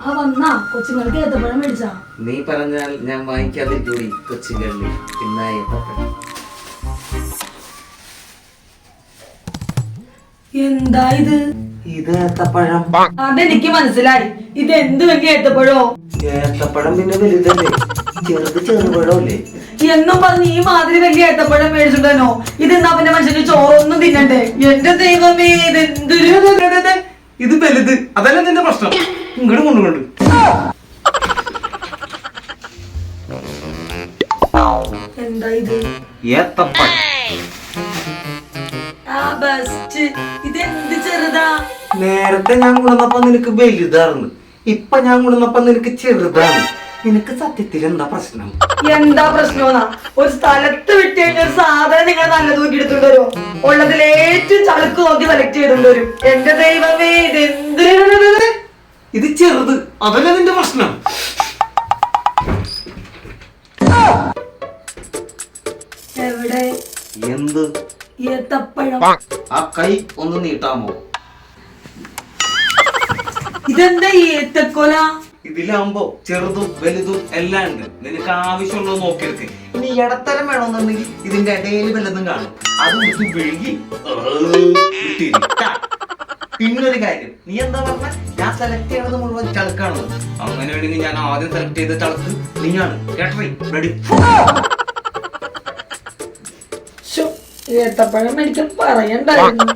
ആ വന്നാ കൊച്ചുങ്ങൾക്ക് ഏത്തപ്പഴം മേടിച്ചാ? നീ പറഞ്ഞാൽ ഞാൻ വാങ്ങിക്കാതിരിക്കൂടി കൊച്ചുകളിൽ. പിന്നെ ഏത്തപ്പഴം. എന്താ ഇത്? ഇത് ഏത്തപ്പഴം. അതെനിക്ക് മനസ്സിലായി. ഇത് എന്ത് വലിയ ഏത്തപ്പഴോ? ഏത്തപ്പഴം പിന്നെ വലുതല്ലേ, ചെറുപഴമല്ലേ എന്നും പറഞ്ഞ് ഈ മാതിരി വലിയ ഏത്തപ്പഴം മേടിച്ചിട്ടോ? ഇതെന്നാ പിന്നെ മനുഷ്യന് ചോറൊന്നും തിന്നണ്ടേ? എന്റെ ദൈവമേ, ഇതെന്തൊരു ഇത് വലുത്. അതല്ല നിന്റെ പ്രശ്നം. ഇങ്ങോട്ട് കൊണ്ടുകൊണ്ട് എന്താ ഇത്? ഏത്തപ്പഴം. ഇതെന്ത് ചെറുതാ? നേരത്തെ ഞാൻ കൊണ്ടുവന്നപ്പോ നിനക്ക് വലുതായിരുന്നു, ഇപ്പൊ ഞാൻ കൊണ്ടുവന്നപ്പോ നിനക്ക് ചെറുതാണ്. നിനക്ക് സത്യത്തിൽ എന്താ പ്രശ്നം? എന്താ പ്രശ്നമെന്നാ? ഒരു സ്ഥലത്ത് വിട്ട് കഴിഞ്ഞ ഒരു സാധനം നിങ്ങൾ നല്ല തൂക്കി എടുത്തോണ്ട് വരുമോ? ഉള്ളതിൽ ഏറ്റവും ചളുക്ക് നോക്കി സെലക്ട് ചെയ്തോണ്ട് വരും. എന്റെ ദൈവമേ, ഇതെന്ത്? ഇത് ചെറുത്, അതല്ല നിന്റെ പ്രശ്നം. എവിടെ? എന്ത് ഏത്തപ്പഴം? ആ കൈ ഒന്ന് നീട്ടാമോ? ഇതെന്താ ഏത്തക്കൊല? ഇതിലാകുമ്പോ ചെറുതും വലുതും എല്ലാം ഉണ്ട്. നിനക്ക് ആവശ്യമുള്ളത് നോക്കിയെടുക്ക്. ഇനി ഇടത്തരം വേണമെന്നുണ്ടെങ്കിൽ ഇതിന്റെ ഇടയിൽ വല്ലതും കാണും, അത് എടുത്ത് വിഴുകി പിന്നൊരു കാര്യം, നീ എന്താ പറഞ്ഞ ഞാൻ സെലക്ട് ചെയ്യണത് മുഴുവൻ ചളുക്കാണ്. അങ്ങനെയാണെങ്കിൽ ഞാൻ ആദ്യം സെലക്ട് ചെയ്ത ചളുക്ക് നീയാണ്. റെഡി? ഏത്തപ്പഴം മേടിക്കാൻ പറയണ്ടായിരുന്നു.